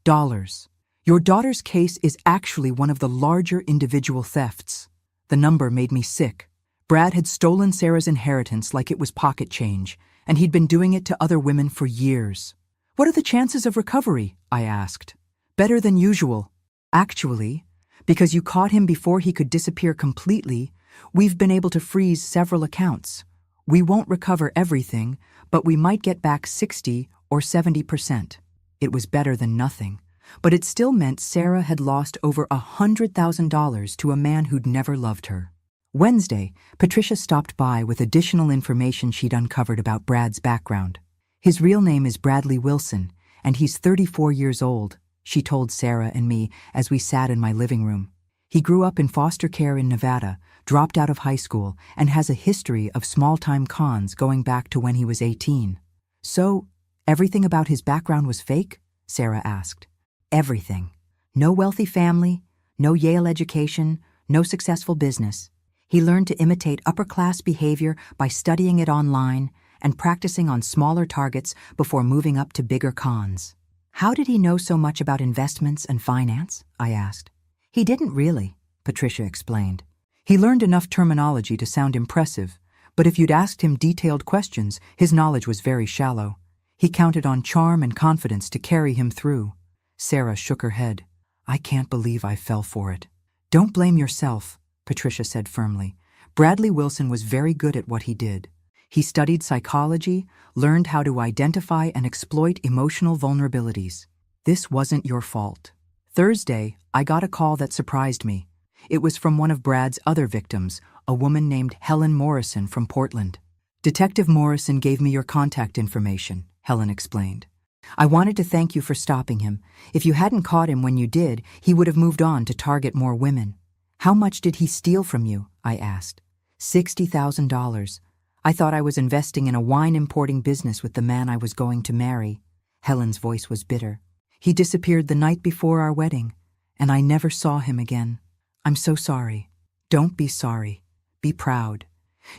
Your daughter's case is actually one of the larger individual thefts. The number made me sick. Brad had stolen Sarah's inheritance like it was pocket change, and he'd been doing it to other women for years. What are the chances of recovery? I asked. Better than usual. Actually, because you caught him before he could disappear completely, we've been able to freeze several accounts. We won't recover everything, but we might get back 60 or 70%. It was better than nothing, but it still meant Sarah had lost over $100,000 to a man who'd never loved her. Wednesday, Patricia stopped by with additional information she'd uncovered about Brad's background. His real name is Bradley Wilson, and he's 34 years old, she told Sarah and me as we sat in my living room. He grew up in foster care in Nevada, dropped out of high school, and has a history of small-time cons going back to when he was 18. So, everything about his background was fake? Sarah asked. Everything. No wealthy family, no Yale education, no successful business. He learned to imitate upper-class behavior by studying it online and practicing on smaller targets before moving up to bigger cons. How did he know so much about investments and finance? I asked. He didn't really, Patricia explained. He learned enough terminology to sound impressive, but if you'd asked him detailed questions, his knowledge was very shallow. He counted on charm and confidence to carry him through. Sarah shook her head. I can't believe I fell for it. Don't blame yourself, Patricia said firmly. Bradley Wilson was very good at what he did. He studied psychology, learned how to identify and exploit emotional vulnerabilities. This wasn't your fault. Thursday, I got a call that surprised me. It was from one of Brad's other victims, a woman named Helen Morrison from Portland. Detective Morrison gave me your contact information, Helen explained. I wanted to thank you for stopping him. If you hadn't caught him when you did, he would have moved on to target more women. How much did he steal from you? I asked. $60,000. I thought I was investing in a wine importing business with the man I was going to marry. Helen's voice was bitter. He disappeared the night before our wedding, and I never saw him again. I'm so sorry. Don't be sorry. Be proud.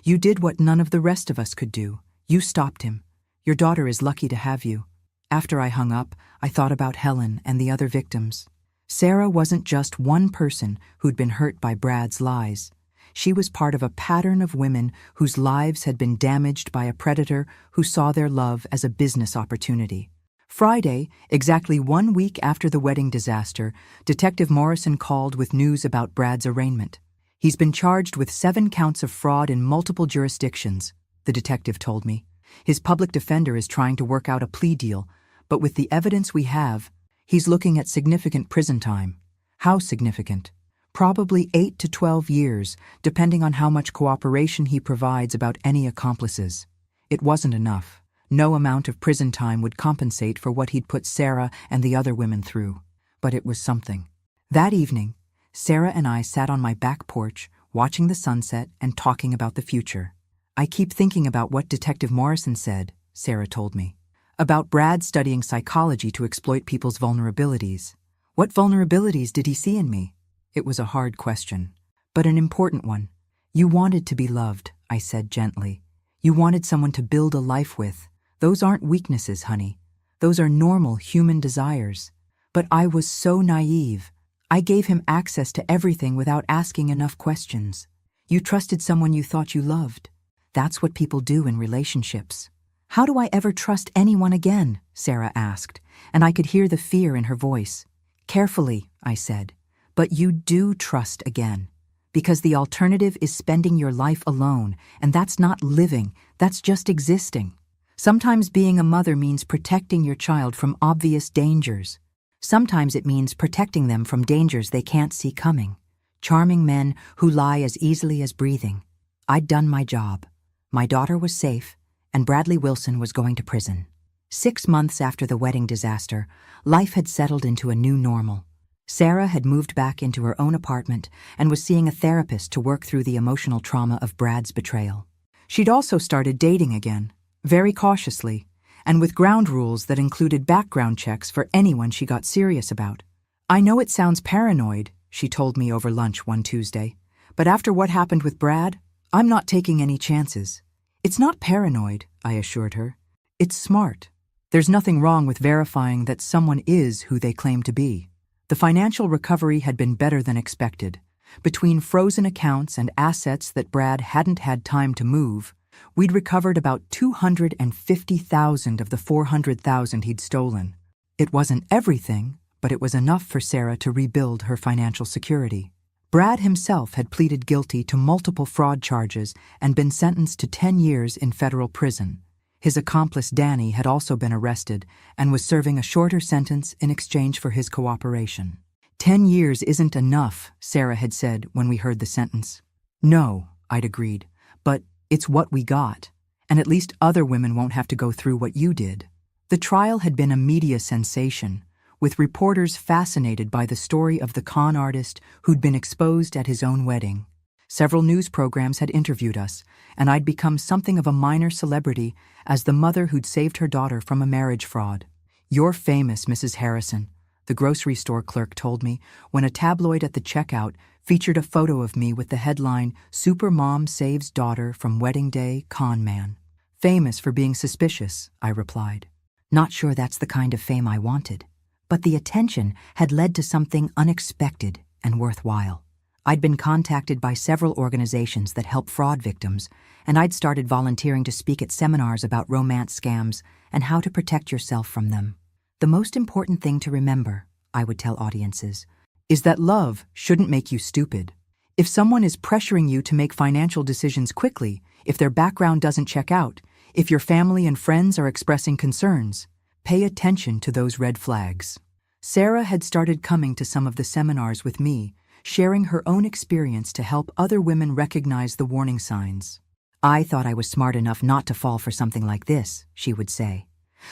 You did what none of the rest of us could do. You stopped him. Your daughter is lucky to have you. After I hung up, I thought about Helen and the other victims. Sarah wasn't just one person who'd been hurt by Brad's lies. She was part of a pattern of women whose lives had been damaged by a predator who saw their love as a business opportunity. Friday, exactly 1 week after the wedding disaster, Detective Morrison called with news about Brad's arraignment. He's been charged with 7 counts of fraud in multiple jurisdictions, the detective told me. His public defender is trying to work out a plea deal, but with the evidence we have, he's looking at significant prison time. How significant? Probably 8 to 12 years, depending on how much cooperation he provides about any accomplices. It wasn't enough. No amount of prison time would compensate for what he'd put Sarah and the other women through. But it was something. That evening, Sarah and I sat on my back porch, watching the sunset and talking about the future. I keep thinking about what Detective Morrison said, Sarah told me. About Brad studying psychology to exploit people's vulnerabilities. What vulnerabilities did he see in me? It was a hard question, but an important one. You wanted to be loved, I said gently. You wanted someone to build a life with. Those aren't weaknesses, honey. Those are normal human desires. But I was so naive. I gave him access to everything without asking enough questions. You trusted someone you thought you loved. That's what people do in relationships. How do I ever trust anyone again? Sarah asked, and I could hear the fear in her voice. Carefully, I said. But you do trust again, because the alternative is spending your life alone, and that's not living, that's just existing. Sometimes being a mother means protecting your child from obvious dangers. Sometimes it means protecting them from dangers they can't see coming. Charming men who lie as easily as breathing. I'd done my job. My daughter was safe, and Bradley Wilson was going to prison. 6 months after the wedding disaster, life had settled into a new normal. Sarah had moved back into her own apartment and was seeing a therapist to work through the emotional trauma of Brad's betrayal. She'd also started dating again, very cautiously, and with ground rules that included background checks for anyone she got serious about. I know it sounds paranoid, she told me over lunch one Tuesday, but after what happened with Brad, I'm not taking any chances. It's not paranoid, I assured her. It's smart. There's nothing wrong with verifying that someone is who they claim to be. The financial recovery had been better than expected. Between frozen accounts and assets that Brad hadn't had time to move, we'd recovered about $250,000 of the $400,000 he'd stolen. It wasn't everything, but it was enough for Sarah to rebuild her financial security. Brad himself had pleaded guilty to multiple fraud charges and been sentenced to 10 years in federal prison. His accomplice Danny had also been arrested and was serving a shorter sentence in exchange for his cooperation. 10 years isn't enough, Sarah had said when we heard the sentence. No, I'd agreed, but it's what we got, and at least other women won't have to go through what you did. The trial had been a media sensation, with reporters fascinated by the story of the con artist who'd been exposed at his own wedding. Several news programs had interviewed us, and I'd become something of a minor celebrity as the mother who'd saved her daughter from a marriage fraud. "You're famous, Mrs. Harrison," the grocery store clerk told me when a tabloid at the checkout featured a photo of me with the headline, "Super Mom Saves Daughter from Wedding Day Con Man." "Famous for being suspicious," I replied. Not sure that's the kind of fame I wanted, but the attention had led to something unexpected and worthwhile. I'd been contacted by several organizations that help fraud victims, and I'd started volunteering to speak at seminars about romance scams and how to protect yourself from them. "The most important thing to remember," I would tell audiences, "is that love shouldn't make you stupid. If someone is pressuring you to make financial decisions quickly, if their background doesn't check out, if your family and friends are expressing concerns, pay attention to those red flags." Sarah had started coming to some of the seminars with me, sharing her own experience to help other women recognize the warning signs. "I thought I was smart enough not to fall for something like this," she would say.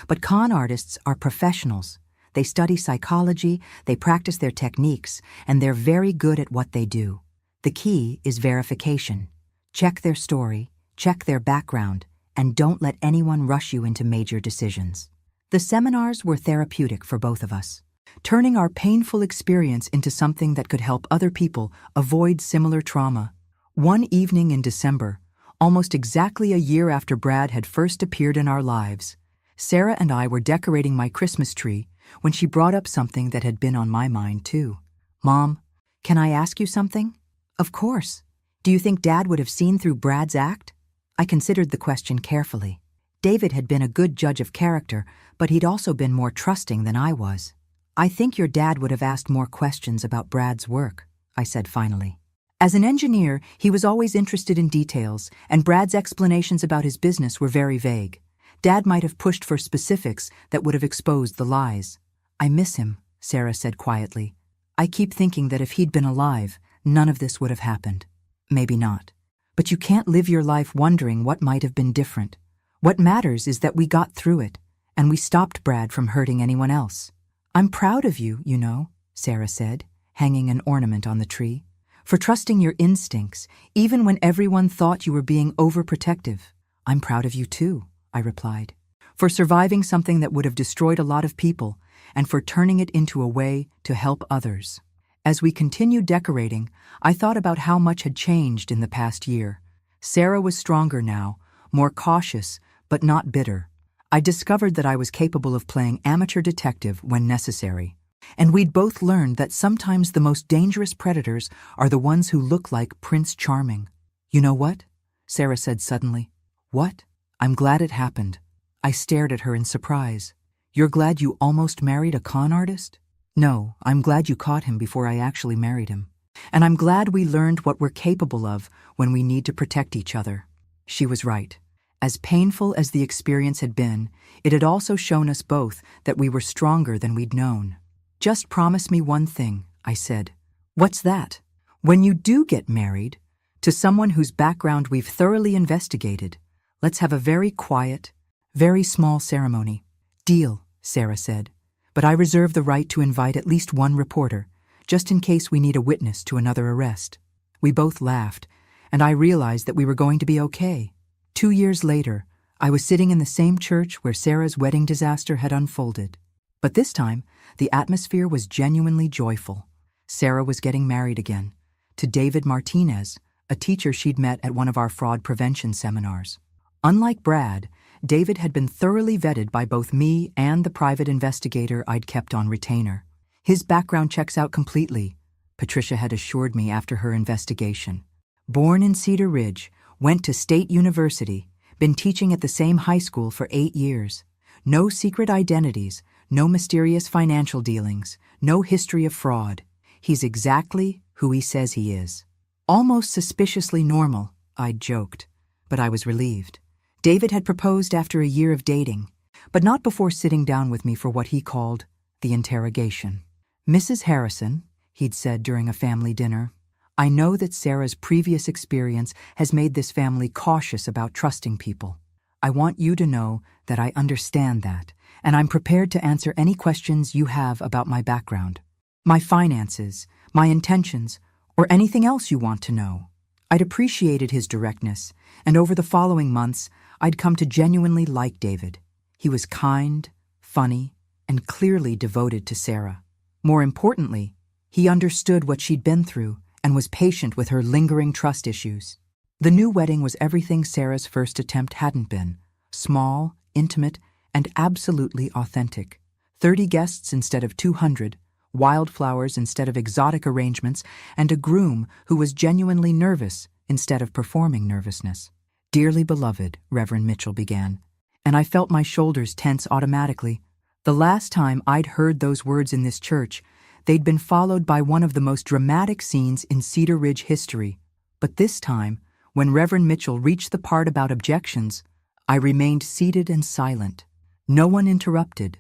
"But con artists are professionals. They study psychology, they practice their techniques, and they're very good at what they do. The key is verification. Check their story, check their background, and don't let anyone rush you into major decisions." The seminars were therapeutic for both of us, turning our painful experience into something that could help other people avoid similar trauma. One evening in December, almost exactly a year after Brad had first appeared in our lives, Sarah and I were decorating my Christmas tree when she brought up something that had been on my mind too. "Mom, can I ask you something?" "Of course. Do you think Dad would have seen through Brad's act?" I considered the question carefully. David had been a good judge of character, but he'd also been more trusting than I was. "I think your dad would have asked more questions about Brad's work," I said finally. As an engineer, he was always interested in details, and Brad's explanations about his business were very vague. Dad might have pushed for specifics that would have exposed the lies. "I miss him," Sarah said quietly. "I keep thinking that if he'd been alive, none of this would have happened." "Maybe not. But you can't live your life wondering what might have been different. What matters is that we got through it, and we stopped Brad from hurting anyone else." "I'm proud of you, you know," Sarah said, hanging an ornament on the tree, "for trusting your instincts, even when everyone thought you were being overprotective." "I'm proud of you too," I replied, "for surviving something that would have destroyed a lot of people, and for turning it into a way to help others." As we continued decorating, I thought about how much had changed in the past year. Sarah was stronger now, more cautious, but not bitter. I discovered that I was capable of playing amateur detective when necessary. And we'd both learned that sometimes the most dangerous predators are the ones who look like Prince Charming. "You know what?" Sarah said suddenly. "What?" "I'm glad it happened." I stared at her in surprise. "You're glad you almost married a con artist?" "No, I'm glad you caught him before I actually married him. And I'm glad we learned what we're capable of when we need to protect each other." She was right. As painful as the experience had been, it had also shown us both that we were stronger than we'd known. "Just promise me one thing," I said. "What's that?" "When you do get married, to someone whose background we've thoroughly investigated, let's have a very quiet, very small ceremony." "Deal," Sarah said, "but I reserve the right to invite at least one reporter, just in case we need a witness to another arrest." We both laughed, and I realized that we were going to be okay. 2 years later, I was sitting in the same church where Sarah's wedding disaster had unfolded. But this time, the atmosphere was genuinely joyful. Sarah was getting married again, to David Martinez, a teacher she'd met at one of our fraud prevention seminars. Unlike Brad, David had been thoroughly vetted by both me and the private investigator I'd kept on retainer. His background checks out completely, Patricia had assured me after her investigation. Born in Cedar Ridge, went to State University, been teaching at the same high school for 8 years. No secret identities, no mysterious financial dealings, no history of fraud. He's exactly who he says he is. Almost suspiciously normal, I'd joked, but I was relieved. David had proposed after a year of dating, but not before sitting down with me for what he called the interrogation. Mrs. Harrison, he'd said during a family dinner, I know that Sarah's previous experience has made this family cautious about trusting people. I want you to know that I understand that, and I'm prepared to answer any questions you have about my background, my finances, my intentions, or anything else you want to know. I'd appreciated his directness, and over the following months, I'd come to genuinely like David. He was kind, funny, and clearly devoted to Sarah. More importantly, he understood what she'd been through and was patient with her lingering trust issues. The new wedding was everything Sarah's first attempt hadn't been: small, intimate, and absolutely authentic. 30 guests instead of 200, wildflowers instead of exotic arrangements, and a groom who was genuinely nervous instead of performing nervousness. Dearly beloved, Reverend Mitchell began, and I felt my shoulders tense automatically. The last time I'd heard those words in this church, they'd been followed by one of the most dramatic scenes in Cedar Ridge history. But this time, when Reverend Mitchell reached the part about objections, I remained seated and silent. No one interrupted.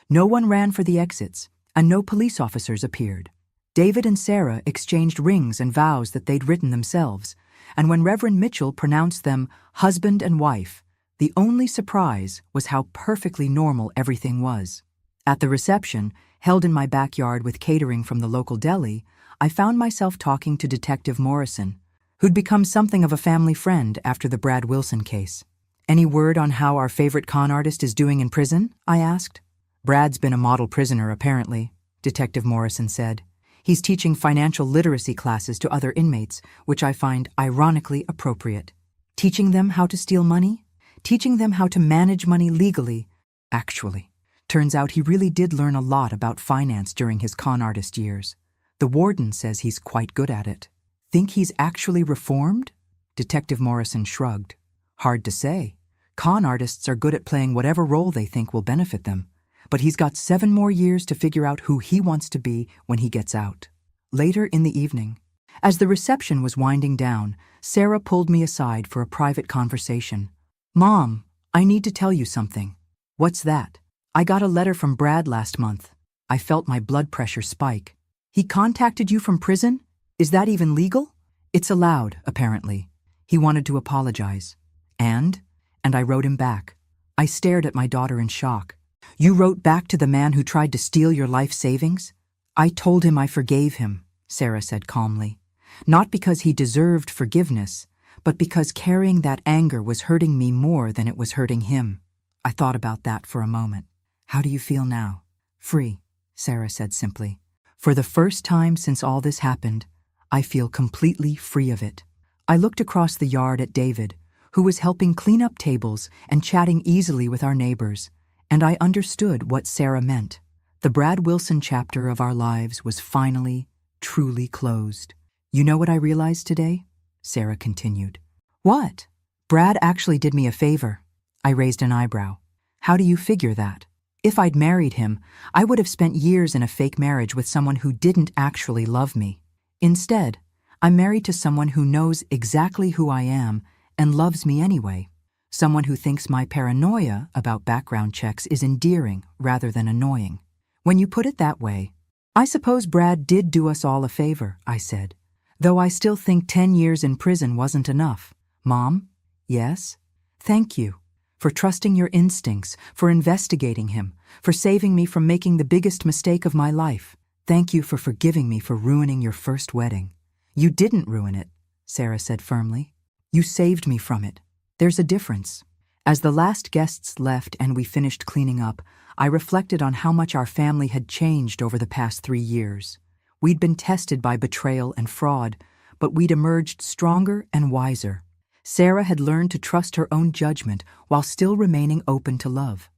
No one ran for the exits, and no police officers appeared. David and Sarah exchanged rings and vows that they'd written themselves, and when Reverend Mitchell pronounced them husband and wife, the only surprise was how perfectly normal everything was. At the reception, held in my backyard with catering from the local deli, I found myself talking to Detective Morrison, who'd become something of a family friend after the Brad Wilson case. Any word on how our favorite con artist is doing in prison? I asked. Brad's been a model prisoner, apparently, Detective Morrison said. He's teaching financial literacy classes to other inmates, which I find ironically appropriate. Teaching them how to steal money? Teaching them how to manage money legally. Actually, turns out he really did learn a lot about finance during his con artist years. The warden says he's quite good at it. Think he's actually reformed? Detective Morrison shrugged. Hard to say. Con artists are good at playing whatever role they think will benefit them. But he's got 7 more years to figure out who he wants to be when he gets out. Later in the evening, as the reception was winding down, Sarah pulled me aside for a private conversation. Mom, I need to tell you something. What's that? I got a letter from Brad last month. I felt my blood pressure spike. He contacted you from prison? Is that even legal? It's allowed, apparently. He wanted to apologize. And I wrote him back. I stared at my daughter in shock. You wrote back to the man who tried to steal your life savings? I told him I forgave him, Sarah said calmly. Not because he deserved forgiveness, but because carrying that anger was hurting me more than it was hurting him. I thought about that for a moment. How do you feel now? Free, Sarah said simply. For the first time since all this happened, I feel completely free of it. I looked across the yard at David, who was helping clean up tables and chatting easily with our neighbors, and I understood what Sarah meant. The Brad Wilson chapter of our lives was finally, truly closed. You know what I realized today? Sarah continued. What? Brad actually did me a favor. I raised an eyebrow. How do you figure that? If I'd married him, I would have spent years in a fake marriage with someone who didn't actually love me. Instead, I'm married to someone who knows exactly who I am and loves me anyway. Someone who thinks my paranoia about background checks is endearing rather than annoying. When you put it that way, I suppose Brad did do us all a favor, I said. Though I still think 10 years in prison wasn't enough. Mom? Yes? Thank you. For trusting your instincts, for investigating him, for saving me from making the biggest mistake of my life. Thank you for forgiving me for ruining your first wedding. You didn't ruin it, Sarah said firmly. You saved me from it. There's a difference. As the last guests left and we finished cleaning up, I reflected on how much our family had changed over the past 3 years. We'd been tested by betrayal and fraud, but we'd emerged stronger and wiser. Sarah had learned to trust her own judgment while still remaining open to love.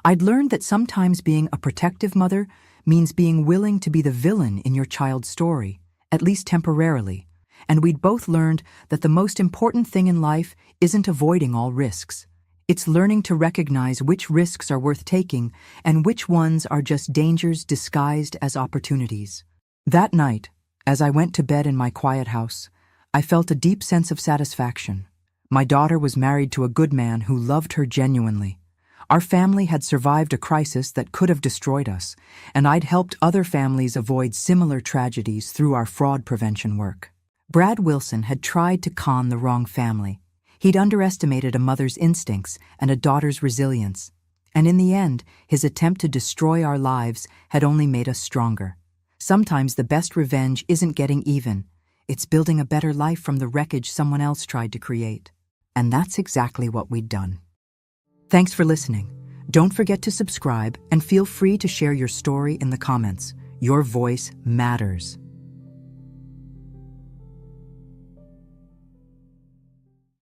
I'd learned that sometimes being a protective mother means being willing to be the villain in your child's story, at least temporarily. And we'd both learned that the most important thing in life isn't avoiding all risks. It's learning to recognize which risks are worth taking and which ones are just dangers disguised as opportunities. That night, as I went to bed in my quiet house, I felt a deep sense of satisfaction. My daughter was married to a good man who loved her genuinely. Our family had survived a crisis that could have destroyed us, and I'd helped other families avoid similar tragedies through our fraud prevention work. Brad Wilson had tried to con the wrong family. He'd underestimated a mother's instincts and a daughter's resilience. And in the end, his attempt to destroy our lives had only made us stronger. Sometimes the best revenge isn't getting even. It's building a better life from the wreckage someone else tried to create. And that's exactly what we'd done. Thanks for listening. Don't forget to subscribe and feel free to share your story in the comments. Your voice matters.